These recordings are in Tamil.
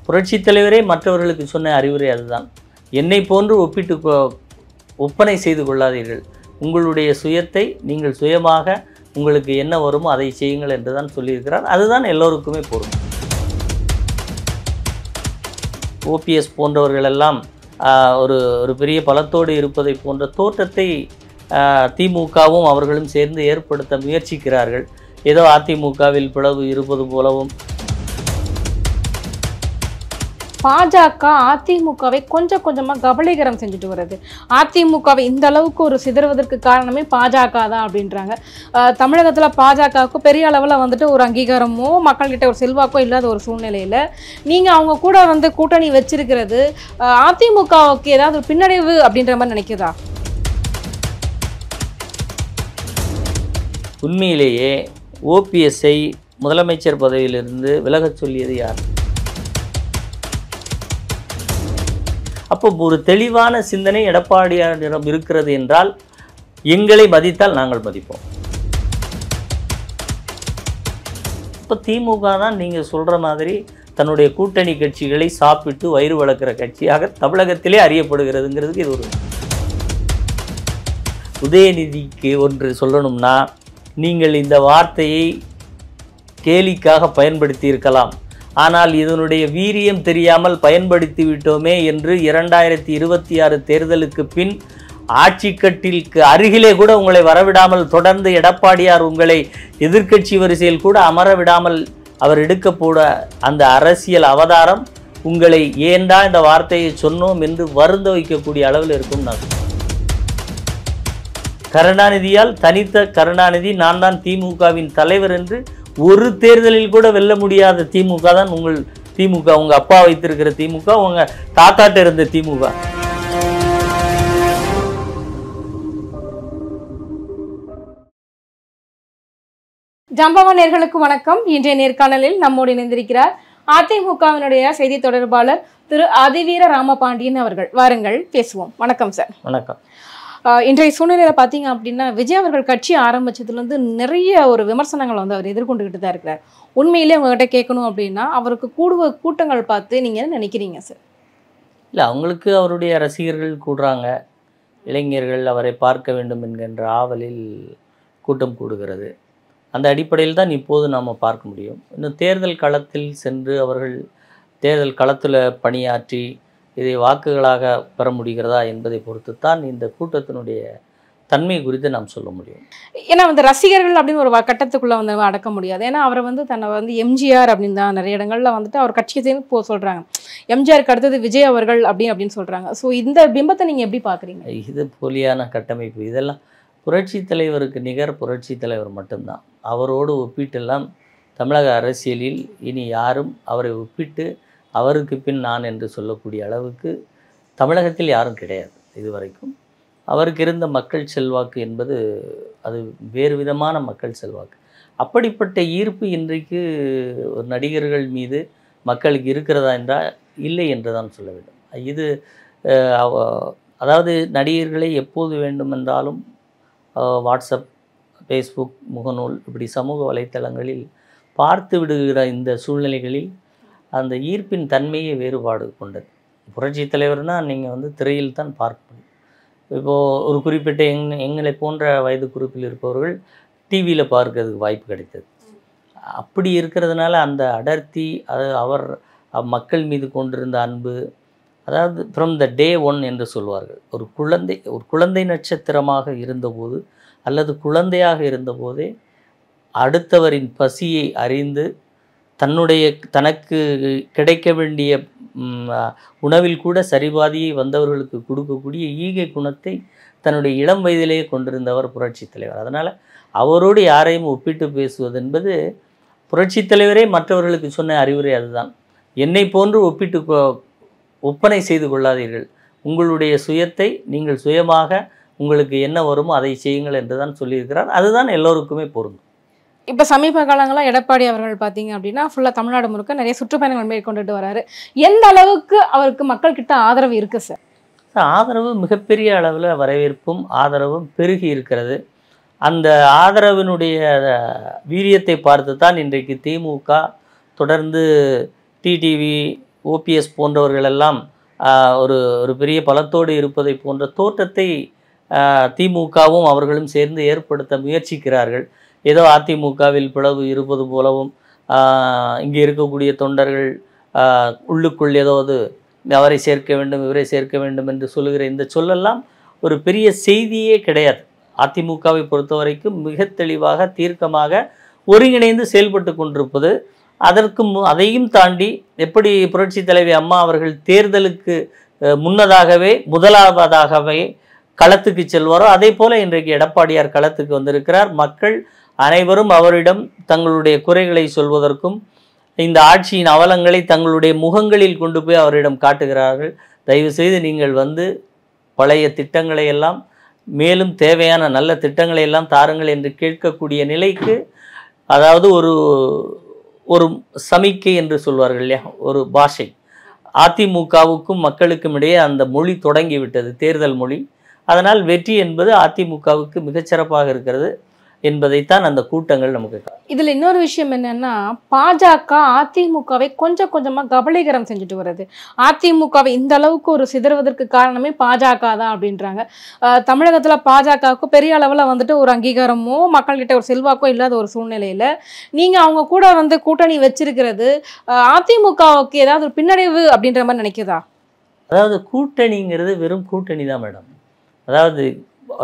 புரட்சித் தலைவரே மற்றவர்களுக்கு சொன்ன அறிவுரை அதுதான். என்னை போன்று ஒப்பனை செய்து கொள்ளாதீர்கள். உங்களுடைய சுயத்தை நீங்கள் சுயமாக உங்களுக்கு என்ன வருமோ அதை செய்யுங்கள் என்று தான் சொல்லியிருக்கிறார். அதுதான் எல்லோருக்குமே பொருந்தும். ஓபிஎஸ் போன்றவர்களெல்லாம் ஒரு பெரிய பலத்தோடு இருப்பதை போன்ற தோற்றத்தை திமுகவும் அவர்களும் சேர்ந்து ஏற்படுத்த முயற்சிக்கிறார்கள். ஏதோ அதிமுகவில் பிளவு இருப்பது போலவும். பாஜக அதிமுகவை கொஞ்சம் கொஞ்சமாக கபலீகரம் செஞ்சுட்டு வருது. அதிமுகவை இந்த அளவுக்கு ஒரு சிதறுவதற்கு காரணமே பாஜக தான் அப்படின்றாங்க. தமிழகத்தில் பாஜகவுக்கு பெரிய அளவில் வந்துட்டு ஒரு அங்கீகாரமோ மக்கள்கிட்ட ஒரு செல்வாக்கோ இல்லாத ஒரு சூழ்நிலையில் நீங்கள் அவங்க கூட வந்து கூட்டணி வச்சிருக்கிறது அதிமுகவுக்கு ஏதாவது ஒரு பின்னடைவு அப்படின்ற மாதிரி நினைக்குதா? உண்மையிலேயே ஓபிஎஸ்ஐ முதலமைச்சர் பதவியிலிருந்து விலகச் சொல்லியது யார்? அப்போ ஒரு தெளிவான சிந்தனை எடப்பாடியாரிடம் இருக்கிறது என்றால் எங்களை மதித்தால் நாங்கள் மதிப்போம். இப்போ திமுக தான் நீங்கள் சொல்கிற மாதிரி தன்னுடைய கூட்டணி கட்சிகளை சாப்பிட்டு வயிறு வளர்க்குற கட்சியாக தமிழகத்திலே அறியப்படுகிறதுங்கிறதுக்கு இது ஒரு உதயநிதிக்கு ஒன்று சொல்லணும்னா, நீங்கள் இந்த வார்த்தையை கேலிக்காக பயன்படுத்தி இருக்கலாம், ஆனால் இதனுடைய வீரியம் தெரியாமல் பயன்படுத்தி விட்டோமே என்று 2026 தேர்தலுக்கு பின் ஆட்சிக்கட்டிற்கு அருகிலே கூட உங்களை வரவிடாமல் தொடர்ந்து எடப்பாடியார் உங்களை எதிர்க்கட்சி வரிசையில் கூட அமர விடாமல் அவர் எடுக்கப்போட அந்த அரசியல் அவதாரம் உங்களை ஏண்டா இந்த வார்த்தையை சொன்னோம் என்று வருந்த வைக்கக்கூடிய அளவில் இருக்கும். நான் கருணாநிதியால் தனித்த கருணாநிதி நான் தான் திமுகவின் தலைவர் என்று ஒரு தேர்தலில் கூட வெல்ல முடியாத திமுக தான் உங்கள் திமுக. உங்க அப்பா வைத்திருக்கிற திமுக, உங்க தாத்தாட்ட இருந்த திமுக. ஜம்பவா நேயர்களுக்கு வணக்கம். இன்றைய நேர்காணலில் நம்மோடு இணைந்திருக்கிறார் அதிமுகவினுடைய செய்தி தொடர்பாளர் திரு அதிவீர ராமபாண்டியன் அவர்கள். வாருங்கள் பேசுவோம். வணக்கம் சார். வணக்கம். இன்றைய சூழ்நிலையில் பார்த்தீங்க அப்படின்னா விஜய் அவர்கள் கட்சி ஆரம்பிச்சதுலேருந்து நிறைய ஒரு விமர்சனங்கள் வந்து அவர் எதிர்கொண்டுகிட்டு தான் இருக்கிறார். உண்மையிலே உங்ககிட்ட கேட்கணும் அப்படின்னா அவருக்கு கூட்டங்கள் பார்த்து நீங்கள் என்ன நினைக்கிறீங்க சார்? இல்லை, அவங்களுக்கு அவருடைய ரசிகர்கள் கூடுறாங்க, இளைஞர்கள் அவரை பார்க்க வேண்டும் என்கின்ற ஆவலில் கூட்டம் கூடுகிறது. அந்த அடிப்படையில் தான் இப்போது நாம் பார்க்க முடியும். இன்னும் தேர்தல் களத்தில் சென்று அவர்கள் தேர்தல் களத்தில் பணியாற்றி இதை வாக்குகளாக பெற முடிகிறதா என்பதை பொறுத்து தான் இந்த கூட்டத்தினுடைய தன்மை குறித்து நாம் சொல்ல முடியும். ஏன்னா வந்து ரசிகர்கள் அப்படின்னு ஒரு கட்டத்துக்குள்ளே வந்து அடக்க முடியாது. ஏன்னா அவரை வந்து தன்னை வந்து எம்ஜிஆர் அப்படின்னு தான் நிறைய இடங்களில் வந்துட்டு அவர் கட்சியை சேர்ந்து சொல்கிறாங்க. எம்ஜிஆருக்கு அடுத்தது விஜய் அவர்கள் அப்படின்னு சொல்கிறாங்க. ஸோ இந்த பிம்பத்தை நீங்கள் எப்படி பார்க்குறீங்க? இது போலியான கட்டமைப்பு. இதெல்லாம் புரட்சி தலைவருக்கு நிகர் புரட்சி தலைவர் மட்டும்தான். அவரோடு ஒப்பீட்டெல்லாம் தமிழக அரசியலில் இனி யாரும் அவரை ஒப்பிட்டு அவருக்கு பின் நான் என்று சொல்லக்கூடிய அளவுக்கு தமிழகத்தில் யாரும் கிடையாது இதுவரைக்கும். அவருக்கு இருந்த மக்கள் செல்வாக்கு என்பது அது வேறு விதமான மக்கள் செல்வாக்கு. அப்படிப்பட்ட ஈர்ப்பு இன்றைக்கு ஒரு நடிகர்கள் மீது மக்களுக்கு இருக்கிறதா என்றால் இல்லை என்று தான் சொல்ல வேண்டும். இது அதாவது நடிகர்களை எப்போது வேண்டுமென்றாலும் வாட்ஸ்அப், ஃபேஸ்புக், முகநூல் இப்படி சமூக வலைத்தளங்களில் பார்த்து விடுகிற இந்த சூழ்நிலைகளில் அந்த ஈர்ப்பின் தன்மையே வேறுபாடு கொண்டது. புரட்சி தலைவர்னால் நீங்கள் வந்து திரையில் தான் பார்க்க முடியும். இப்போது ஒரு குறிப்பிட்ட எங்களை போன்ற வயது குறிப்பில் இருப்பவர்கள் டிவியில் பார்க்கறதுக்கு வாய்ப்பு கிடைத்தது. அப்படி இருக்கிறதுனால அந்த அடர்த்தி, அது அவர் மக்கள் மீது கொண்டிருந்த அன்பு, அதாவது ஃப்ரம் த டே ஒன் என்று சொல்வார்கள். ஒரு குழந்தை நட்சத்திரமாக இருந்தபோது அல்லது குழந்தையாக இருந்தபோதே அடுத்தவரின் பசியை அறிந்து தனக்கு கிடைக்க வேண்டிய உணவில் கூட சரிபாதியை வந்தவர்களுக்கு கொடுக்கக்கூடிய ஈகை குணத்தை தன்னுடைய இளம் வயதிலேயே கொண்டிருந்தவர் புரட்சி தலைவர். அதனால் அவரோடு யாரையும் ஒப்பிட்டு பேசுவது என்பது புரட்சி தலைவரே மற்றவர்களுக்கு சொன்ன அறிவுரை அதுதான். என்னை போன்று ஒப்பனை செய்து கொள்ளாதீர்கள். உங்களுடைய சுயத்தை நீங்கள் சுயமாக உங்களுக்கு என்ன வருமோ அதை செய்யுங்கள் என்று தான் சொல்லியிருக்கிறார். அதுதான் எல்லோருக்குமே பொருந்தும். இப்போ சமீப காலங்களாக எடப்பாடி அவர்கள் பார்த்தீங்க அப்படின்னா ஃபுல்லாக தமிழ்நாடு முழுக்க நிறைய சுற்றுப்பயணங்கள் மேற்கொண்டுட்டு வராரு. எந்த அளவுக்கு அவருக்கு மக்கள்கிட்ட ஆதரவு இருக்குது சார்? ஆதரவு மிகப்பெரிய அளவில் வரவேற்பும் ஆதரவும் பெருகி இருக்கிறது. அந்த ஆதரவினுடைய வீரியத்தை பார்த்து தான் இன்றைக்கு திமுக தொடர்ந்து டிடிவி ஓபிஎஸ் போன்றவர்களெல்லாம் ஒரு ஒரு பெரிய பலத்தோடு இருப்பதை போன்ற தோற்றத்தை திமுகவும் அவர்களும் சேர்ந்து ஏற்படுத்த முயற்சிக்கிறார்கள். ஏதோ அதிமுகவில் பிளவு இருப்பது போலவும் இங்கே இருக்கக்கூடிய தொண்டர்கள் உள்ளுக்குள் ஏதாவது அவரை சேர்க்க வேண்டும் இவரை சேர்க்க வேண்டும் என்று சொல்லுகிற இந்த சொல்லெல்லாம் ஒரு பெரிய செய்தியே கிடையாது. அதிமுகவை பொறுத்த வரைக்கும் மிக தெளிவாக தீர்க்கமாக ஒருங்கிணைந்து செயல்பட்டு கொண்டிருப்பது. அதையும் தாண்டி எப்படி புரட்சி தலைவி அம்மா அவர்கள் தேர்தலுக்கு முன்னதாகவே முதலாவதாகவே களத்துக்கு செல்வாரோ அதே போல இன்றைக்கு எடப்பாடியார் களத்துக்கு வந்திருக்கிறார். மக்கள் அனைவரும் அவரிடம் தங்களுடைய குறைகளை சொல்வதற்கும் இந்த ஆட்சியின் அவலங்களை தங்களுடைய முகங்களில் கொண்டு போய் அவரிடம் காட்டுகிறார்கள். தயவுசெய்து நீங்கள் வந்து பழைய திட்டங்களை எல்லாம் மேலும் தேவையான நல்ல திட்டங்களை எல்லாம் தாருங்கள் என்று கேட்கக்கூடிய நிலைக்கு, அதாவது ஒரு ஒரு சமிக்கை என்று சொல்வார்கள் இல்லையா, ஒரு பாஷை, அதிமுகவுக்கும் மக்களுக்கும் இடையே அந்த மொழி தொடங்கிவிட்டது, தேர்தல் மொழி. அதனால் வெற்றி என்பது அதிமுகவுக்கு மிகச்சிறப்பாக இருக்கிறது என்பதைத்தான் அந்த கூட்டங்கள் நமக்கு. இதுல இன்னொரு விஷயம் என்னன்னா, பாஜக அதிமுகவை கொஞ்சம் கொஞ்சமா கபலீகரம் செஞ்சுட்டு வருது. அதிமுகவை இந்த அளவுக்கு ஒரு சிதறுவதற்கு காரணமே பாஜக தான் அப்படின்றாங்க. தமிழகத்துல பாஜகவுக்கு பெரிய அளவுல வந்துட்டு ஒரு அங்கீகாரமோ மக்கள்கிட்ட ஒரு செல்வாக்கோ இல்லாத ஒரு சூழ்நிலையில நீங்க அவங்க கூட வந்து கூட்டணி வச்சிருக்கிறது அதிமுகவுக்கு ஏதாவது ஒரு பின்னடைவு அப்படின்ற மாதிரி நினைக்குதா? அதாவது கூட்டணிங்கிறது வெறும் கூட்டணி தான் மேடம். அதாவது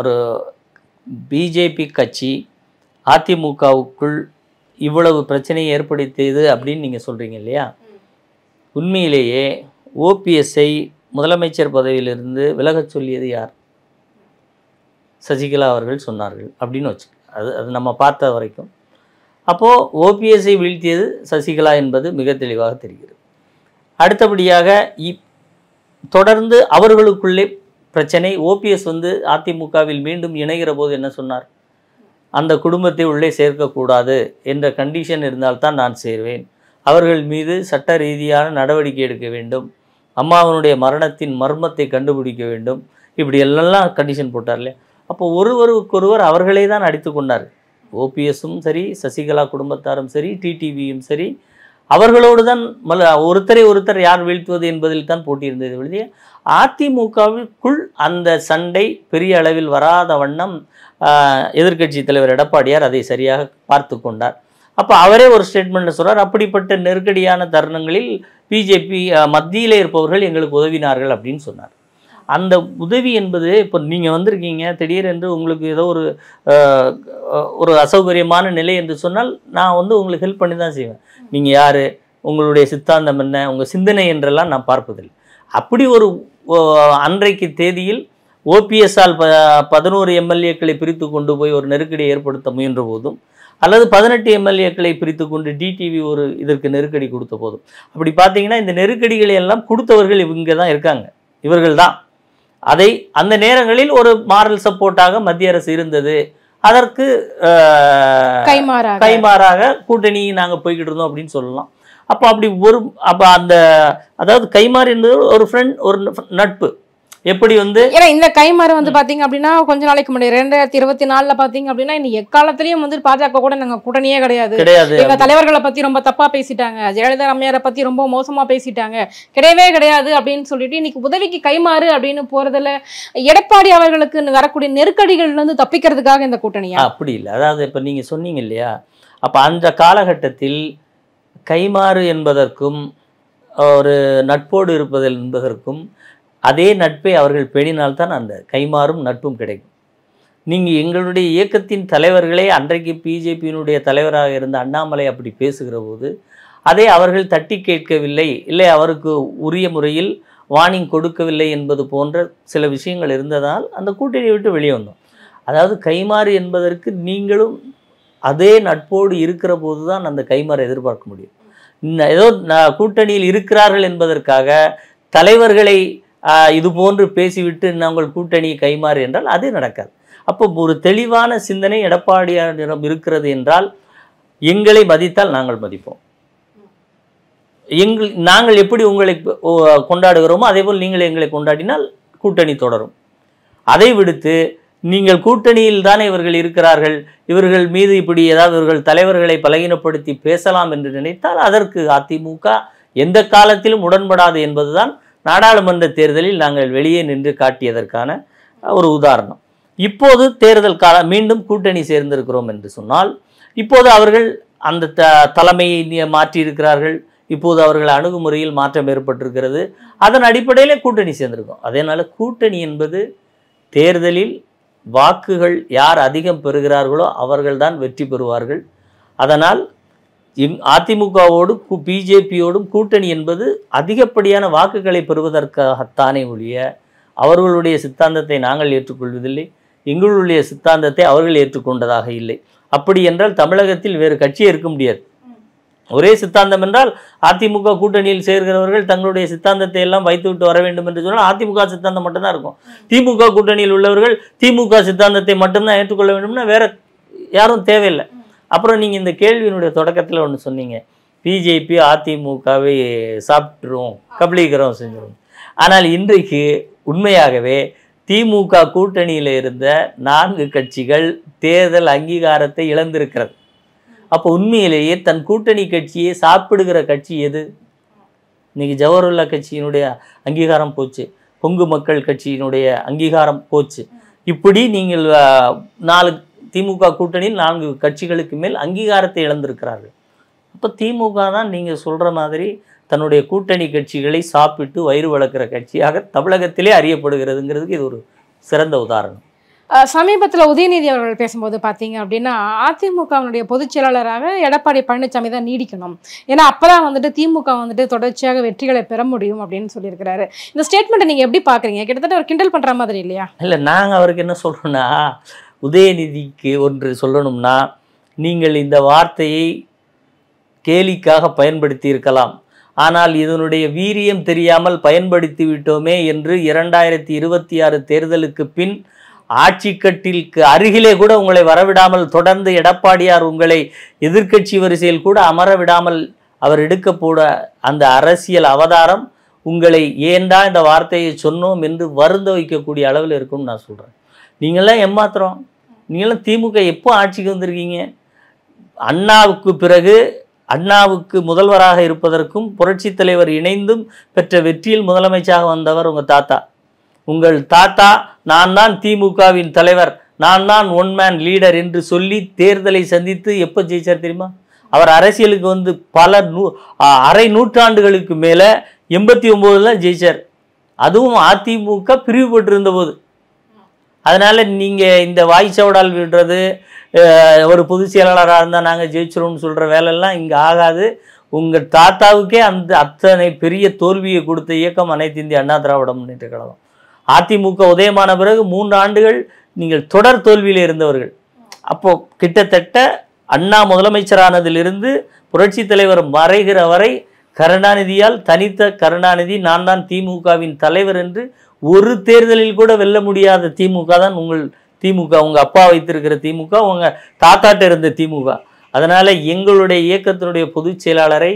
ஒரு பிஜேபி கட்சி அதிமுகவுக்குள் இவ்வளவு பிரச்சனையை ஏற்படுத்தியது அப்படின்னு நீங்கள் சொல்கிறீங்க இல்லையா, உண்மையிலேயே ஓபிஎஸ்ஐ முதலமைச்சர் பதவியிலிருந்து விலகச் சொல்லியது யார்? சசிகலா அவர்கள் சொன்னார்கள் அப்படின்னு வச்சு அது நம்ம பார்த்த வரைக்கும். அப்போது ஓபிஎஸ்ஐ வீழ்த்தியது சசிகலா என்பது மிக தெளிவாக தெரிகிறது. அடுத்தபடியாக தொடர்ந்து அவர்களுக்குள்ளே பிரச்சனை. ஓபிஎஸ் வந்து அதிமுகவில் மீண்டும் இணைகிற போது என்ன சொன்னார்? அந்த குடும்பத்தை உள்ளே சேர்க்கக்கூடாது என்ற கண்டிஷன் இருந்தால்தான் நான் சேர்வேன், அவர்கள் மீது சட்ட ரீதியான நடவடிக்கை எடுக்க வேண்டும், அம்மாவனுடைய மரணத்தின் மர்மத்தை கண்டுபிடிக்க வேண்டும், இப்படி எல்லாம் கண்டிஷன் போட்டார் இல்லையா. அப்போ ஒருவருக்கொருவர் அவர்களே தான் அடித்து கொண்டார். ஓபிஎஸும் சரி, சசிகலா குடும்பத்தாரும் சரி, டிடிவியும் சரி, அவர்களோடு தான் ஒருத்தர் யார் வீழ்த்துவது என்பதில் தான் போட்டியிருந்தது வெளியே. அதிமுகவுக்குள் அந்த சண்டை பெரிய அளவில் வராத வண்ணம் எதிர்க்கட்சி தலைவர் எடப்பாடியார் அதை சரியாக பார்த்து கொண்டார். அப்போ அவரே ஒரு ஸ்டேட்மெண்ட்டில் சொல்கிறார், அப்படிப்பட்ட நெருக்கடியான தருணங்களில் பிஜேபி மத்தியிலே இருப்பவர்கள் எங்களுக்கு உதவினார்கள் அப்படின்னு சொன்னார். அந்த உதவி என்பது இப்போ நீங்கள் வந்திருக்கீங்க, திடீரென்று உங்களுக்கு ஏதோ ஒரு அசௌகரியமான நிலை என்று சொன்னால் நான் வந்து உங்களுக்கு ஹெல்ப் பண்ணி தான் செய்வேன். நீங்கள் யார், உங்களுடைய சித்தாந்தம் என்ன, உங்கள் சிந்தனை என்றெல்லாம் நான் பார்ப்பதில்லை. அப்படி ஒரு அன்றைக்கு தேதியில் ஓபிஎஸ்ஆல் 11 எம்எல்ஏக்களை பிரித்து கொண்டு போய் ஒரு நெருக்கடியை ஏற்படுத்த முயன்ற போதும், அல்லது 18 எம்எல்ஏக்களை பிரித்து கொண்டு டிடிவி ஒரு இதற்கு நெருக்கடி கொடுத்த போதும், அப்படி பார்த்தீங்கன்னா இந்த நெருக்கடிகளை எல்லாம் கொடுத்தவர்கள் இவங்க தான் இருக்காங்க, இவர்கள் தான். அந்த நேரங்களில் ஒரு மாரல் சப்போர்ட்டாக மத்திய அரசு இருந்தது. அதற்கு கைமாறாக கூட்டணி நாங்கள் போய்கிட்டு இருந்தோம் அப்படின்னு சொல்லலாம். அப்போ அதாவது கைமாறு என்பது ஒரு ஃப்ரெண்ட், ஒரு நட்பு. எப்படி வந்து ஏன்னா இந்த கைமாறு வந்து பாத்தீங்க அப்படின்னா கொஞ்ச நாளைக்கு முன்னாடி 2024 பாத்தீங்க அப்படின்னா இந்த எக்காலத்திலயும் வந்து பாஜக கூட நாங்க கூட்டணியே கிடையாது, எங்க தலைவர்களை பத்தி ரொம்ப தப்பா பேசிட்டாங்க, ஜெயலலிதா அம்மையாரை பத்தி ரொம்ப மோசமா பேசிட்டாங்க, கிடையவே கிடையாது அப்படின்னு சொல்லிட்டு இன்னைக்கு உதவிக்கு கைமாறு அப்படின்னு போறதுல எடப்பாடி அவர்களுக்கு வரக்கூடிய நெருக்கடிகள் வந்து தப்பிக்கிறதுக்காக இந்த கூட்டணியா? அப்படி இல்லை. அதாவது இப்ப நீங்க சொன்னீங்க இல்லையா, அப்ப அந்த காலகட்டத்தில் கைமாறு என்பதற்கும் ஒரு நட்போடு இருப்பது என்பதற்கும் அதே நட்பை அவர்கள் பேணினால்தான் அந்த கைமாறும் நட்பும் கிடைக்கும். நீங்கள் எங்களுடைய இயக்கத்தின் தலைவர்களே அன்றைக்கு பிஜேபியினுடைய தலைவராக இருந்த அண்ணாமலை அப்படி பேசுகிற போது அதை அவர்கள் தட்டி கேட்கவில்லை, இல்லை அவருக்கு உரிய முறையில் வார்னிங் கொடுக்கவில்லை என்பது போன்ற சில விஷயங்கள் இருந்ததால் அந்த கூட்டணியை விட்டு வெளியே வந்தோம். அதாவது கைமாறு என்பதற்கு நீங்களும் அதே நட்போடு இருக்கிற போது தான் அந்த கைமாறு எதிர்பார்க்க முடியும். ஏதோ கூட்டணியில் இருக்கிறார்கள் என்பதற்காக தலைவர்களை இது போன்று பேசிவிட்டு நாங்கள் கூட்டணி கைமாறு என்றால் அது நடக்காது. அப்போ ஒரு தெளிவான சிந்தனை எடப்பாடியாரிடம் இருக்கிறது என்றால் எங்களை மதித்தால் நாங்கள் மதிப்போம், நாங்கள் எப்படி உங்களை கொண்டாடுகிறோமோ அதே போல் நீங்கள் எங்களை கொண்டாடினால் கூட்டணி தொடரும். அதை விடுத்து நீங்கள் கூட்டணியில் தானே இவர்கள் இருக்கிறார்கள், இவர்கள் மீது இப்படி ஏதாவது இவர்கள் தலைவர்களை பலகீனப்படுத்தி பேசலாம் என்று நினைத்தால் அதற்கு அதிமுக எந்த காலத்திலும் உடன்படாது என்பதுதான் நாடாளுமன்ற தேர்தலில் நாங்கள் வெளியே நின்று காட்டியதற்கான ஒரு உதாரணம். இப்போது தேர்தல் மீண்டும் கூட்டணி சேர்ந்திருக்கிறோம் என்று சொன்னால், இப்போது அவர்கள் அந்த தலைமையை மாற்றியிருக்கிறார்கள். இப்போது அவர்கள் அணுகுமுறையில் மாற்றம் ஏற்பட்டிருக்கிறது. அதன் அடிப்படையிலே கூட்டணி சேர்ந்திருக்கும். அதனால் கூட்டணி என்பது தேர்தலில் வாக்குகள் யார் அதிகம் பெறுகிறார்களோ அவர்கள்தான் வெற்றி பெறுவார்கள். அதனால் அதிமுகவோடும் பிஜேபியோடும் கூட்டணி என்பது அதிகப்படியான வாக்குகளை பெறுவதற்காகத்தானே ஒழிய அவர்களுடைய சித்தாந்தத்தை நாங்கள் ஏற்றுக்கொள்வதில்லை, எங்களுடைய சித்தாந்தத்தை அவர்கள் ஏற்றுக்கொண்டதாக இல்லை. அப்படி என்றால் தமிழகத்தில் வேறு கட்சியே இருக்க முடியாது. ஒரே சித்தாந்தம் என்றால் அதிமுக கூட்டணியில் சேர்கிறவர்கள் தங்களுடைய சித்தாந்தத்தை எல்லாம் வைத்துவிட்டு வர வேண்டும் என்று சொன்னால் அதிமுக சித்தாந்தம் மட்டும்தான் இருக்கும். திமுக கூட்டணியில் உள்ளவர்கள் திமுக சித்தாந்தத்தை மட்டும்தான் ஏற்றுக்கொள்ள வேண்டும்னா வேற யாரும் தேவையில்லை. அப்புறம் நீங்கள் இந்த கேள்வியினுடைய தொடக்கத்தில் ஒன்று சொன்னீங்க, பிஜேபி அதிமுகவை சாப்பிட்டுரும் கபலீகரம் செஞ்சிடும். ஆனால் இன்றைக்கு உண்மையாகவே திமுக கூட்டணியில் இருந்த 4 கட்சிகள் தேர்தல் அங்கீகாரத்தை இழந்திருக்கிறது. அப்போ உண்மையிலேயே தன் கூட்டணி கட்சியை சாப்பிடுகிற கட்சி எது? இன்னைக்கு ஜவஹர்லா கட்சியினுடைய அங்கீகாரம் போச்சு, கொங்கு மக்கள் கட்சியினுடைய அங்கீகாரம் போச்சு. இப்படி நீங்கள் 4 திமுக கூட்டணியில் 4 கட்சிகளுக்கு மேல் அங்கீகாரத்தை இழந்திருக்கிறார்கள். அப்போ திமுக தான் நீங்கள் சொல்கிற மாதிரி தன்னுடைய கூட்டணி கட்சிகளை சாப்பிட்டு வயிறு வளர்க்குற கட்சியாக தமிழகத்திலே அறியப்படுகிறதுங்கிறதுக்கு இது ஒரு சிறந்த உதாரணம். சமீபத்தில் உதயநிதி அவர்கள் பேசும்போது பார்த்தீங்க அப்படின்னா அதிமுகவினுடைய பொதுச் செயலாளராக எடப்பாடி பழனிசாமி தான் நீடிக்கணும், ஏன்னா அப்போதான் வந்துட்டு திமுக வந்துட்டு தொடர்ச்சியாக வெற்றிகளை பெற முடியும் அப்படின்னு சொல்லியிருக்கிறாரு. இந்த ஸ்டேட்மெண்ட்டை நீங்கள் எப்படி பார்க்குறீங்க? கிட்டத்தட்ட ஒரு கிண்டல் பண்ணுற மாதிரி இல்லையா? இல்லை, நாங்கள் அவருக்கு என்ன சொல்கிறோன்னா, உதயநிதிக்கு ஒன்று சொல்லணும்னா, நீங்கள் இந்த வார்த்தையை கேலிக்காக பயன்படுத்தி இருக்கலாம், ஆனால் இதனுடைய வீரியம் தெரியாமல் பயன்படுத்தி விட்டோமே என்று 2026 தேர்தலுக்கு பின் ஆட்சிக்கட்டிற்கு அருகிலே கூட உங்களை வரவிடாமல் தொடர்ந்து எடப்பாடியார் உங்களை எதிர்க்கட்சி வரிசையில் கூட அமர விடாமல் அவர் எடுக்கப்போட அந்த அரசியல் அவதாரம் உங்களை ஏண்டா இந்த வார்த்தையை சொன்னோம் என்று வருந்த வைக்கக்கூடிய அளவில் இருக்கும்னு நான் சொல்கிறேன். நீங்களாம் ஏமாத்திரம். நீங்களாம் திமுக எப்போ ஆட்சிக்கு வந்திருக்கீங்க? அண்ணாவுக்கு பிறகு அண்ணாவுக்கு முதல்வராக இருப்பதற்கும் புரட்சித் தலைவர் இணைந்தும் பெற்ற வெற்றியில் முதலமைச்சராக வந்தவர் உங்கள் தாத்தா. உங்கள் தாத்தா நான் தான் திமுகவின் தலைவர், நான் தான் ஒன் மேன் லீடர் என்று சொல்லி தேர்தலை சந்தித்து எப்போ ஜெயிச்சார் தெரியுமா? அவர் அரசியலுக்கு வந்து பல அரை நூற்றாண்டுகளுக்கு மேலே 89 ஜெயிச்சார். அதுவும் அதிமுக பிரிவுபட்டிருந்த போது. அதனால் நீங்கள் இந்த வாய்ச்சவடால் விடுறது, ஒரு பொதுச் செயலாளராக இருந்தால் நாங்கள் ஜெயிச்சிரோம்னு சொல்கிற வேலையெல்லாம் இங்கே ஆகாது. உங்கள் தாத்தாவுக்கே அந்த அத்தனை பெரிய தோல்வியை கொடுத்த இயக்கம் அனைத்து இந்திய அண்ணா திராவிட முன்னேற்ற கழகம். அதிமுக உதயமான பிறகு 3 ஆண்டுகள் நீங்கள் தொடர் தோல்வியில் இருந்தவர்கள். அப்போது கிட்டத்தட்ட அண்ணா முதலமைச்சரானதிலிருந்து புரட்சி தலைவர் மறைகிற வரை கருணாநிதியால் தனித்த கருணாநிதி நான் தான் திமுகவின் தலைவர் என்று ஒரு தேர்தலில் கூட வெல்ல முடியாத திமுக தான் உங்கள் திமுக. உங்கள் அப்பா வைத்திருக்கிற திமுக, உங்கள் தாத்தாட்ட இருந்த திமுக. அதனால் எங்களுடைய இயக்கத்தினுடைய பொதுச் செயலாளரை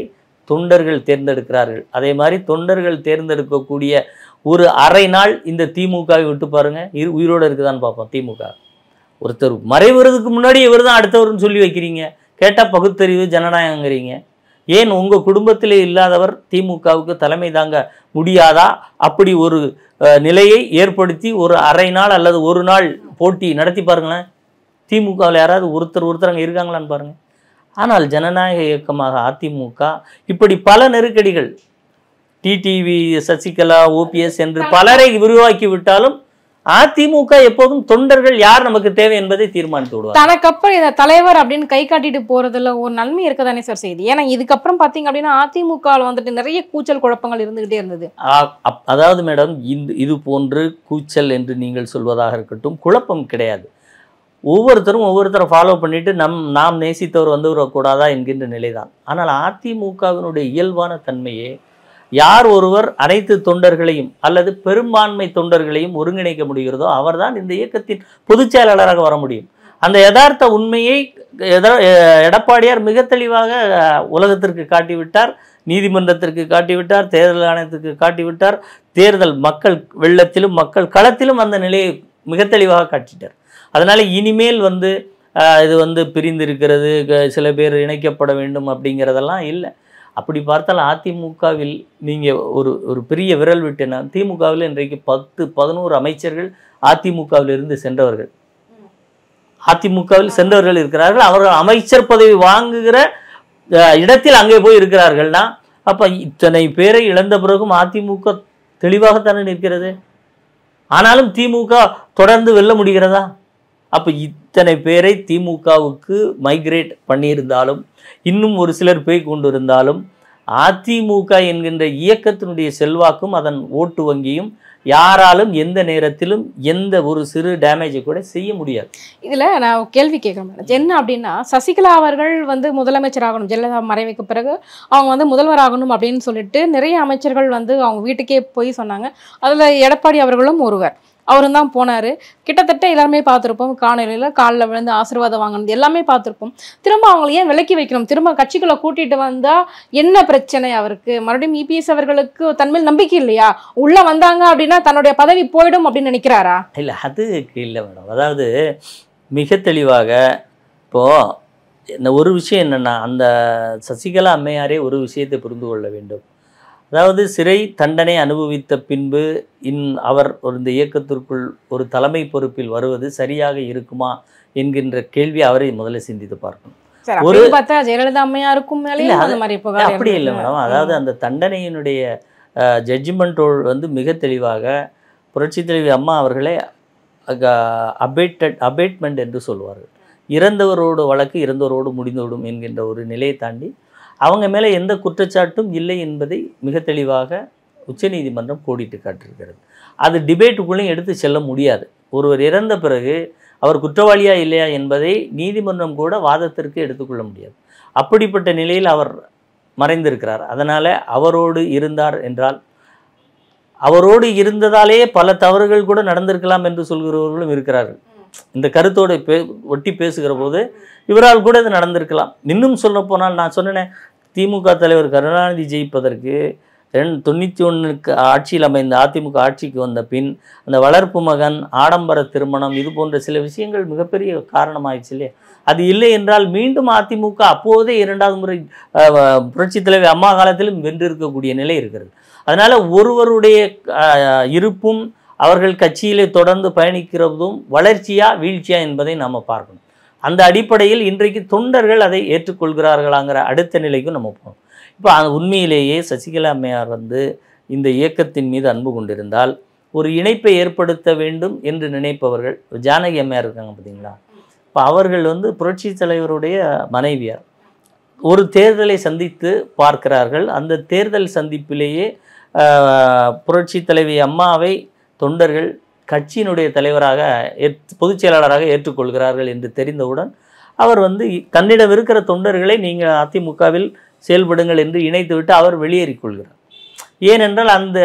தொண்டர்கள் தேர்ந்தெடுக்கிறார்கள். அதே மாதிரி தொண்டர்கள் தேர்ந்தெடுக்கக்கூடிய ஒரு அரை நாள் இந்த திமுகவை விட்டு பாருங்கள், உயிரோடு இருக்குதான்னு பார்ப்போம். திமுக ஒருத்தர் மறைவுறதுக்கு முன்னாடி இவர் தான் அடுத்தவர்னு சொல்லி வைக்கிறீங்க. கேட்டால் பகுத்தறிவு ஜனநாயகங்கிறீங்க. ஏன் உங்கள் குடும்பத்திலே இல்லாதவர் திமுகவுக்கு தலைமை தாங்க முடியாதா? அப்படி ஒரு நிலையை ஏற்படுத்தி ஒரு அரை நாள் அல்லது ஒரு நாள் போட்டி நடத்தி பாருங்களேன். திமுகவில் யாராவது ஒருத்தர் அங்கே இருக்காங்களான்னு பாருங்கள். ஆனால் ஜனநாயக இயக்கமாக அதிமுக இப்படி பல நெருக்கடிகள், டிடிவி, சசிகலா, ஓபிஎஸ் என்று பலரை விரிவாக்கி விட்டாலும் அதிமுக எப்போதும் தொண்டர்கள் யார் நமக்கு தேவை என்பதை தீர்மானித்து விடுவார். தனக்கப்புறம் இந்த தலைவர் அப்படின்னு கை காட்டிட்டு போறதுல ஒரு நன்மை இருக்கதானே சார் செய்யுது. ஏன்னா இதுக்கப்புறம் பாத்தீங்க அப்படின்னா அதிமுகவில் வந்துட்டு நிறைய கூச்சல் குழப்பங்கள் இருந்துகிட்டே இருந்தது. அதாவது மேடம், இது போன்று கூச்சல் என்று நீங்கள் சொல்வதாக இருக்கட்டும், குழப்பம் கிடையாது. ஒவ்வொருத்தரை ஃபாலோ பண்ணிட்டு நாம் நேசித்தவர் வந்து வரக்கூடாதா என்கின்ற நிலைதான். ஆனால் அதிமுகவினுடைய இயல்பான தன்மையே யார் ஒருவர் அனைத்து தொண்டர்களையும் அல்லது பெரும்பான்மை தொண்டர்களையும் ஒருங்கிணைக்க முடிகிறதோ அவர்தான் இந்த இயக்கத்தின் பொதுச் செயலாளராக வர முடியும். அந்த யதார்த்த உண்மையை எடப்பாடியார் மிக தெளிவாக உலகத்திற்கு காட்டிவிட்டார், நீதிமன்றத்திற்கு காட்டிவிட்டார், தேர்தல் ஆணையத்திற்கு காட்டிவிட்டார், தேர்தல் மக்கள் வெள்ளத்திலும் மக்கள் களத்திலும் அந்த நிலையை மிக தெளிவாக காட்டிட்டார். அதனால் இனிமேல் வந்து இது வந்து பிரிந்திருக்கிறது, சில பேர் இணைக்கப்பட வேண்டும் அப்படிங்கிறதெல்லாம் இல்லை. அப்படி பார்த்தால் அதிமுகவில் நீங்கள் ஒரு பெரிய விரல் விட்டுனா திமுகவில் இன்றைக்கு 10-11 அமைச்சர்கள் அதிமுகவிலிருந்து சென்றவர்கள், அதிமுகவில் சென்றவர்கள் இருக்கிறார்கள். அவர்கள் அமைச்சர் பதவி வாங்குகிற இடத்தில் அங்கே போய் இருக்கிறார்கள்னா அப்போ இத்தனை பேரை இழந்த பிறகும் அதிமுக தெளிவாகத்தானே நிற்கிறது. ஆனாலும் திமுக தொடர்ந்து வெல்ல முடிகிறதா? அப்போ இத்தனை பேரை திமுகவுக்கு மைக்ரேட் பண்ணியிருந்தாலும் இன்னும் ஒரு சிலர் போய் கொண்டிருந்தாலும் அதிமுக என்கின்ற இயக்கத்தினுடைய செல்வாக்கும் அதன் ஓட்டு வங்கியும் யாராலும் எந்த நேரத்திலும் எந்த ஒரு சிறு டேமேஜை கூட செய்ய முடியாது. இதுல நான் கேள்வி கேட்கறேன் என்ன அப்படின்னா, சசிகலா அவர்கள் வந்து முதலமைச்சர் ஆகணும், ஜெயலலிதா மறைவுக்கு பிறகு அவங்க வந்து முதல்வர் ஆகணும் அப்படின்னு சொல்லிட்டு நிறைய அமைச்சர்கள் வந்து அவங்க வீட்டுக்கே போய் சொன்னாங்க. அதுல எடப்பாடி அவர்களும் ஒருவர். அவரும் தான் போனார். கிட்டத்தட்ட எல்லாருமே பார்த்துருப்போம், காணொலியில் காலில் விழுந்து ஆசீர்வாதம் வாங்கினது எல்லாமே பார்த்துருப்போம். திரும்ப அவங்களை ஏன் விலக்கி வைக்கணும்? திரும்ப கட்சிக்குள்ளே கூட்டிகிட்டு வந்தால் என்ன பிரச்சனை அவருக்கு? மறுபடியும் இபிஎஸ் அவர்களுக்கு தன்மையில் நம்பிக்கை இல்லையா? உள்ளே வந்தாங்க அப்படின்னா தன்னுடைய பதவி போயிடும் அப்படின்னு நினைக்கிறாரா? இல்லை, அது இல்லை மேடம். அதாவது மிக தெளிவாக இப்போது இந்த ஒரு விஷயம் என்னென்னா, அந்த சசிகலா அம்மையாரே ஒரு விஷயத்தை புரிந்து கொள்ள வேண்டும். அதாவது சிறை தண்டனை அனுபவித்த பின்பு அவர் இந்த இயக்கத்திற்குள் ஒரு தலைமை பொறுப்பில் வருவது சரியாக இருக்குமா என்கின்ற கேள்வி அவரை முதல்ல சிந்தித்து பார்க்கணும். ஒரு பார்த்தா ஜெயலலிதா அம்மையாருக்கும் மேலே அப்படி இல்லை மேடம். அதாவது அந்த தண்டனையினுடைய ஜட்ஜ்மெண்டோடு வந்து மிக தெளிவாக புரட்சித் தலைவி அம்மா அவர்களே அபேட்மெண்ட் என்று சொல்வார்கள். இறந்தவரோடு வழக்கு இறந்தவரோடு முடிந்துவிடும் என்கின்ற ஒரு நிலையை தாண்டி அவங்க மேலே எந்த குற்றச்சாட்டும் இல்லை என்பதை மிக தெளிவாக உச்சநீதிமன்றம் கோடிட்டு காட்டியிருக்கிறது. அது டிபேட்டுக்குள்ளேயும் எடுத்து செல்ல முடியாது. ஒருவர் இறந்த பிறகு அவர் குற்றவாளியா இல்லையா என்பதை நீதிமன்றம் கூட வாதத்திற்கு எடுத்துக்கொள்ள முடியாது. அப்படிப்பட்ட நிலையில் அவர் மறைந்திருக்கிறார். அதனால் அவரோடு இருந்தார் என்றால் அவரோடு இருந்ததாலேயே பல தவறுகள் கூட நடந்திருக்கலாம் என்று சொல்கிறவர்களும் இருக்கிறார்கள். இந்த கருத்தோடு ஒட்டி பேசுகிற போது இவரால் கூட இது நடந்திருக்கலாம். இன்னும் சொல்ல போனால் நான் சொன்னேன், திமுக தலைவர் கருணாநிதி ஜெயிப்பதற்கு 91 ஆட்சியில் அமைந்த அதிமுக ஆட்சிக்கு வந்த பின் அந்த வளர்ப்பு மகன், ஆடம்பர திருமணம், இது போன்ற சில விஷயங்கள் மிகப்பெரிய காரணமாயிடுச்சு இல்லையா? அது இல்லை என்றால் மீண்டும் அதிமுக அப்போதே 2வது முறை புரட்சித் தலைவர் அம்மா காலத்திலும் வென்றிருக்கக்கூடிய நிலை இருக்கிறது. அதனால் ஒருவருடைய இருப்பும் அவர்கள் கட்சியிலே தொடர்ந்து பயணிக்கிறதும் வளர்ச்சியா வீழ்ச்சியா என்பதை நாம் பார்க்கணும். அந்த அடிப்படையில் இன்றைக்கு தொண்டர்கள் அதை ஏற்றுக்கொள்கிறார்களாங்கிற அடுத்த நிலைக்கும் நம்ம போகணும். இப்போ உண்மையிலேயே சசிகலா அம்மையார் வந்து இந்த இயக்கத்தின் மீது அன்பு கொண்டிருந்தால் ஒரு இணைப்பை ஏற்படுத்த வேண்டும் என்று நினைப்பவர்கள், ஜானகி அம்மையார் இருக்காங்க பார்த்தீங்களா, இப்போ அவர்கள் வந்து புரட்சி தலைவருடைய மனைவியார். ஒரு தேர்தலை சந்தித்து பார்க்கிறார்கள். அந்த தேர்தல் சந்திப்பிலேயே புரட்சி தலைவி அம்மாவை தொண்டர்கள் கட்சியினுடைய தலைவராக பொதுச் செயலாளராக ஏற்றுக்கொள்கிறார்கள் என்று தெரிந்தவுடன் அவர் வந்து தன்னிடம் இருக்கிற தொண்டர்களை நீங்கள் அதிமுகவில் செயல்படுங்கள் என்று இணைத்துவிட்டு அவர் வெளியேறிக்கொள்கிறார். ஏனென்றால் அந்த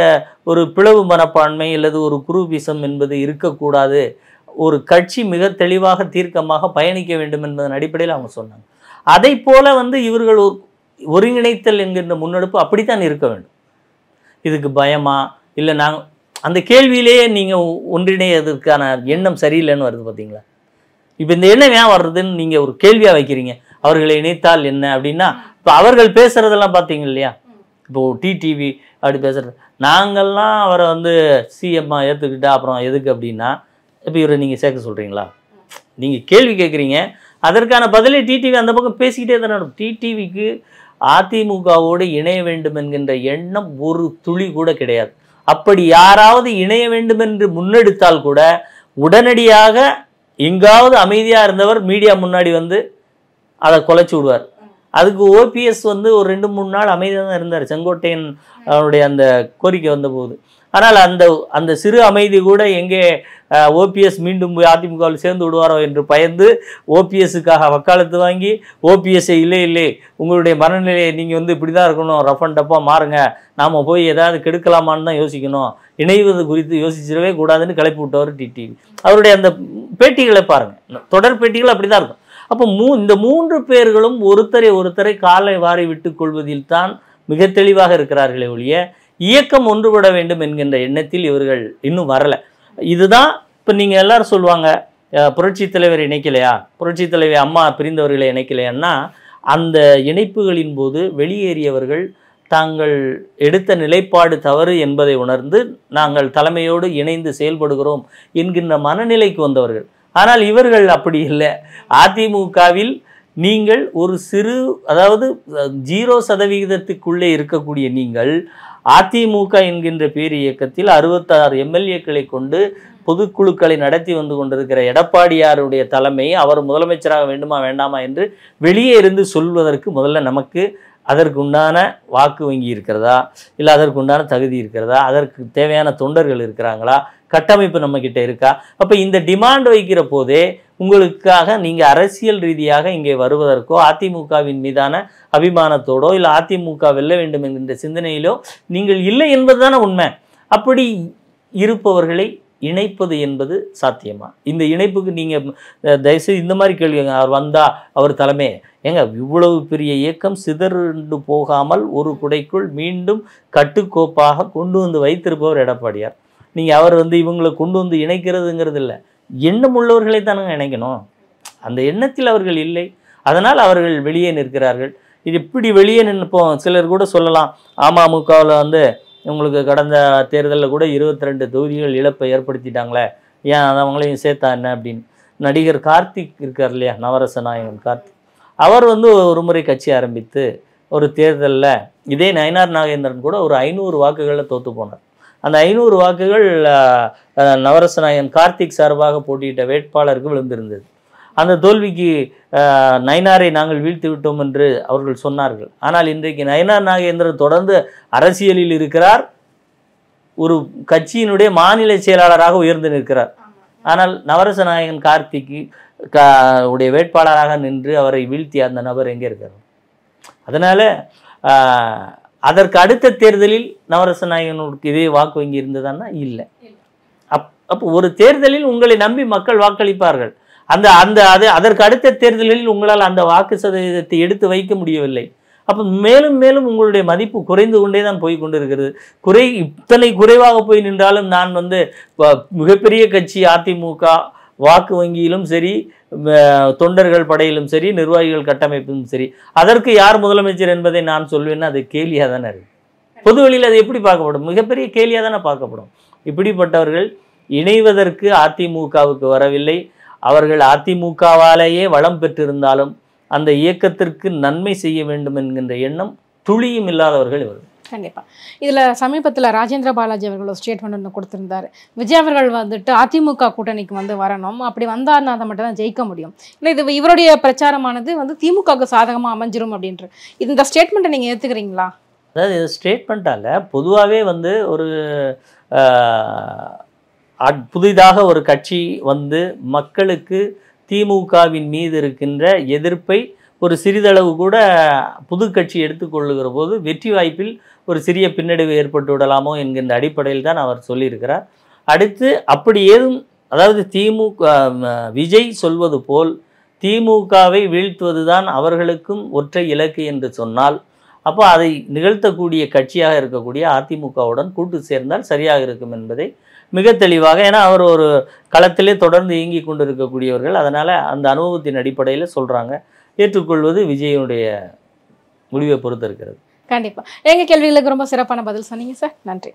ஒரு பிளவு மனப்பான்மை அல்லது ஒரு குரூபிசம் என்பது இருக்கக்கூடாது. ஒரு கட்சி மிக தெளிவாக தீர்க்கமாக பயணிக்க வேண்டும் என்பதன் அடிப்படையில் அவங்க சொன்னாங்க. அதை போல வந்து இவர்கள் ஒருங்கிணைத்தல் என்கின்ற முன்னெடுப்பு அப்படித்தான் இருக்க வேண்டும். இதுக்கு பயமா இல்லை நாங்கள் அந்த கேள்வியிலேயே நீங்கள் ஒன்றிணையதற்கான எண்ணம் சரியில்லைன்னு வருது பார்த்தீங்களா? இப்போ இந்த எண்ணம் ஏன் வர்றதுன்னு நீங்கள் ஒரு கேள்வியாக வைக்கிறீங்க. அவர்களை இணைத்தால் என்ன அப்படின்னா, இப்போ அவர்கள் பேசுகிறதெல்லாம் பார்த்தீங்க இல்லையா? இப்போது டிடிவி அப்படி பேசுகிறது, நாங்கள்லாம் அவரை வந்து சிஎம்மாக ஏற்றுக்கிட்டா அப்புறம் எதுக்கு அப்படின்னா, இப்போ இவரை நீங்கள் சேர்க்க சொல்கிறீங்களா? நீங்கள் கேள்வி கேட்குறீங்க, அதற்கான பதிலை டிடிவி அந்த பக்கம் பேசிக்கிட்டே தானே இருக்கும். டிடிவிக்கு அதிமுகவோடு இணைய வேண்டும் என்கின்ற எண்ணம் ஒரு துளி கூட கிடையாது. அப்படி யாராவது இணைய வேண்டும் என்று முன்னெடுத்தால் கூட உடனடியாக எங்காவது அமைதியாக இருந்தவர் மீடியா முன்னாடி வந்து அதை குலைச்சி விடுவார். அதுக்கு ஓபிஎஸ் வந்து ஒரு 2-3 நாள் அமைதியாக தான் இருந்தார், செங்கோட்டையன் அவருடைய அந்த கோரிக்கை வந்தபோது. ஆனால் அந்த சிறு அமைதி கூட எங்கே ஓபிஎஸ் மீண்டும் போய் அதிமுகவில் சேர்ந்து விடுவாரோ என்று பயந்து ஓபிஎஸ்ஸுக்காக வக்காலத்து வாங்கி ஓபிஎஸ்ஸை இல்லை உங்களுடைய மனநிலையை நீங்கள் வந்து இப்படி தான் இருக்கணும், ரஃப் அண்ட் டப்பாக மாறுங்க, நாம் போய் ஏதாவது கெடுக்கலாமான்னு தான் யோசிக்கணும், இணைவது குறித்து யோசிச்சிடவே கூடாதுன்னு கிளப்பி விட்டவர் டிடிவி. அவருடைய அந்த பேட்டிகளை பாருங்கள், தொடர் பேட்டிகள் அப்படி தான் இருக்கும். அப்போ இந்த 3 பேர்களும் ஒருத்தரை காலை வாரி விட்டு கொள்வதில் தான் மிக தெளிவாக இருக்கிறார்களே ஒழிய இயக்கம் ஒன்றுபட வேண்டும் என்கின்ற எண்ணத்தில் இவர்கள் இன்னும் வரலை. இதுதான் இப்போ நீங்கள் எல்லாரும் சொல்லுவாங்க, புரட்சி தலைவர் இணைக்கலையா, புரட்சி தலைவி அம்மா பிரிந்தவர்களை இணைக்கலையான்னா அந்த இணைப்புகளின் போது வெளியேறியவர்கள் தாங்கள் எடுத்த நிலைப்பாடு தவறு என்பதை உணர்ந்து நாங்கள் தலைமையோடு இணைந்து செயல்படுகிறோம் என்கின்ற மனநிலைக்கு வந்தவர்கள். ஆனால் இவர்கள் அப்படி இல்லை. அதிமுகவில் நீங்கள் ஒரு சிறு, அதாவது 0% இருக்கக்கூடிய நீங்கள் அதிமுக என்கின்ற பேர் இயக்கத்தில் 66 எம்எல்ஏக்களை கொண்டு பொதுக்குழுக்களை நடத்தி வந்து கொண்டிருக்கிற எடப்பாடியாருடைய தலைமை, அவர் முதலமைச்சராக வேண்டுமா வேண்டாமா என்று வெளியே இருந்து சொல்வதற்கு முதல்ல நமக்கு அதற்குண்டான வாக்கு வங்கி இருக்கிறதா, இல்லை அதற்குண்டான தகுதி இருக்கிறதா, அதற்கு தேவையான தொண்டர்கள் இருக்கிறாங்களா, கட்டமைப்பு நம்மக்கிட்ட இருக்கா? அப்போ இந்த டிமாண்ட் வைக்கிற போதே உங்களுக்காக நீங்கள் அரசியல் ரீதியாக இங்கே வருவதற்கோ அதிமுகவின் மீதான அபிமானத்தோடோ இல்லை அதிமுக வெல்ல வேண்டும் என்கின்ற சிந்தனையிலோ நீங்கள் இல்லை என்பதுதானே உண்மை. அப்படி இருப்பவர்களை இணைப்பது என்பது சாத்தியமா? இந்த இணைப்புக்கு நீங்கள் தயவுசெய்து இந்த மாதிரி கேள்விங்க. அவர் வந்தால் அவர் தலைமை ஏங்க, இவ்வளவு பெரிய இயக்கம் சிதறுண்டு போகாமல் ஒரு குடைக்குள் மீண்டும் கட்டுக்கோப்பாக கொண்டு வந்து வைத்திருப்பவர் எடப்பாடியார். நீங்கள் அவர் இவங்களை கொண்டு வந்து இணைக்கிறதுங்கிறது இல்லை, எண்ணம் உள்ளவர்களை தானுங்க இணைக்கணும். அந்த எண்ணத்தில் அவர்கள் இல்லை, அதனால் அவர்கள் வெளியே நிற்கிறார்கள். இது இப்படி வெளியே நிற்போம். சிலர் கூட சொல்லலாம், அமமுகவில் உங்களுக்கு கடந்த தேர்தலில் கூட 22 தொகுதிகள் இழப்பை ஏற்படுத்திட்டாங்களே, ஏன் அவங்களையும் சேர்த்தா என்ன அப்படின்னு. நடிகர் கார்த்திக் இருக்கார் இல்லையா, நவரச நாயகன் கார்த்திக், அவர் ஒரு முறை கட்சி ஆரம்பித்து ஒரு தேர்தலில் இதே நயினார் நாகேந்திரன் கூட ஒரு 500 வாக்குகளில் தோற்று போனார். அந்த 500 வாக்குகள் நவரச நாயகன் கார்த்திக் சார்பாக போட்டியிட்ட வேட்பாளருக்கு விழுந்திருந்தது. அந்த தோல்விக்கு நயினாரை நாங்கள் வீழ்த்தி விட்டோம் என்று அவர்கள் சொன்னார்கள். ஆனால் இன்றைக்கு நயினார் நாகேந்திரன் தொடர்ந்து அரசியலில் இருக்கிறார், ஒரு கட்சியினுடைய மாநில செயலாளராக உயர்ந்து நிற்கிறார். ஆனால் நவரச நாயகன் கார்த்திக்கு உடைய வேட்பாளராக நின்று அவரை வீழ்த்திய அந்த நபர் எங்கே இருக்கார்? அதனால் அதற்கு அடுத்த தேர்தலில் நவரச நாயகனுக்கு இதே வாக்கு வங்கி இருந்ததுன்னா இல்லை. அப்போ ஒரு தேர்தலில் உங்களை நம்பி மக்கள் வாக்களிப்பார்கள். அதற்கு அடுத்த தேர்தலில் உங்களால் அந்த வாக்கு சதவீதத்தை எடுத்து வைக்க முடியவில்லை. அப்போ மேலும் மேலும் உங்களுடைய மதிப்பு குறைந்து கொண்டே தான் போய் கொண்டு இருக்கிறது. இத்தனை குறைவாக போய் நின்றாலும் நான் மிகப்பெரிய கட்சி அதிமுக, வாக்கு வங்கியிலும் சரி, தொண்டர்கள் படையிலும் சரி, நிர்வாகிகள் கட்டமைப்பிலும் சரி, அதற்கு யார் முதலமைச்சர் என்பதை நான் சொல்வேன்னா அது கேலியாக தானே இருக்கு. பொதுவெளியில் அது எப்படி பார்க்கப்படும்? மிகப்பெரிய கேலியாக தானே பார்க்கப்படும். இப்படிப்பட்டவர்கள் இணைவதற்கு அதிமுகவுக்கு வரவில்லை. அவர்கள் அதிமுகவாலேயே வளம் பெற்றிருந்தாலும் அந்த இயக்கத்திற்கு நன்மை செய்ய வேண்டும் என்கின்ற எண்ணம் துளியும் இல்லாதவர்கள் இவர்கள். கண்டிப்பாக. இதில் சமீபத்தில் ராஜேந்திர பாலாஜி அவர்கள் ஒரு ஸ்டேட்மெண்ட் ஒன்று கொடுத்துருந்தாரு. விஜய் அவர்கள் அதிமுக கூட்டணிக்கு வரணும், அப்படி வந்தார்னா அதை மட்டும் தான் ஜெயிக்க முடியும், இல்லை இது இவருடைய பிரச்சாரமானது திமுகவுக்கு சாதகமாக அமைஞ்சிரும் அப்படின்ற இந்த ஸ்டேட்மெண்ட்டை நீங்கள் ஏற்றுக்கிறீங்களா? அதாவது இது ஸ்டேட்மெண்ட்டால் பொதுவாகவே ஒரு புதிதாக ஒரு கட்சி மக்களுக்கு திமுகவின் மீது இருக்கின்ற எதிர்ப்பை ஒரு சிறிதளவு கூட புது கட்சி எடுத்துக்கொள்ளுகிற போது வெற்றி வாய்ப்பில் ஒரு சிறிய பின்னடைவு ஏற்பட்டு விடலாமோ என்கின்ற அடிப்படையில் தான் அவர் சொல்லியிருக்கிறார். அடுத்து அப்படி ஏதும், அதாவது விஜய் சொல்வது போல் திமுகவை வீழ்த்துவது தான் அவர்களுக்கும் ஒற்றை இலக்கு என்று சொன்னால், அப்போ அதை நிகழ்த்தக்கூடிய கட்சியாக இருக்கக்கூடிய அதிமுகவுடன் கூட்டு சேர்ந்தால் சரியாக இருக்கும் என்பதை மிக தெளிவாக, ஏன்னா அவர் ஒரு களத்திலே தொடர்ந்து இயங்கி கொண்டு இருக்கக்கூடியவர்கள், அதனால் அந்த அனுபவத்தின் அடிப்படையில் சொல்கிறாங்க. ஏற்றுக்கொள்வது விஜயனுடைய முடிவை பொறுத்து இருக்கிறது. கண்டிப்பாக. எங்கள் கேள்விகளுக்கு ரொம்ப சிறப்பான பதில் சொன்னீங்க சார், நன்றி.